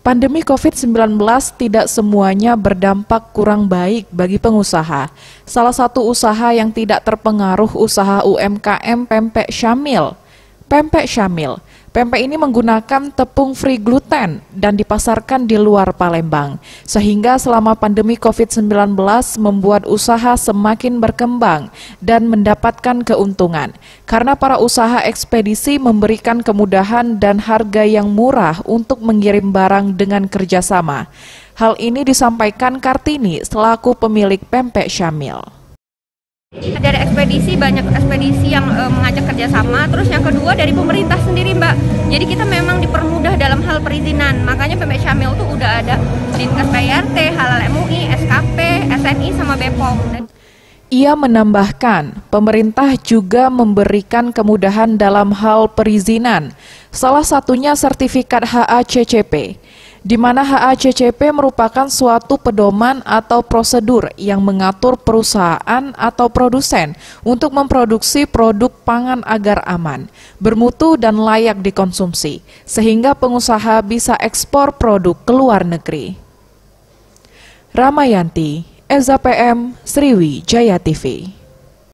Pandemi COVID-19 tidak semuanya berdampak kurang baik bagi pengusaha. Salah satu usaha yang tidak terpengaruh usaha UMKM Pempek Syamil. Pempek Syamil. Pempek ini menggunakan tepung free gluten dan dipasarkan di luar Palembang. Sehingga selama pandemi COVID-19 membuat usaha semakin berkembang dan mendapatkan keuntungan. Karena para usaha ekspedisi memberikan kemudahan dan harga yang murah untuk mengirim barang dengan kerjasama. Hal ini disampaikan Kartini selaku pemilik Pempek Syamil. Dari ekspedisi, banyak ekspedisi yang mengajak kerjasama. Terus yang kedua dari pemerintah sendiri, Mbak. Jadi kita memang dipermudah dalam hal perizinan. Makanya Pempek Syamil itu udah ada Dinkes PRT, Halal MUI, SKP, SNI, sama BPOM. Ia menambahkan, pemerintah juga memberikan kemudahan dalam hal perizinan, salah satunya sertifikat HACCP, di mana HACCP merupakan suatu pedoman atau prosedur yang mengatur perusahaan atau produsen untuk memproduksi produk pangan agar aman, bermutu dan layak dikonsumsi, sehingga pengusaha bisa ekspor produk ke luar negeri. Ramayanti, Eza PM, Sriwijaya TV.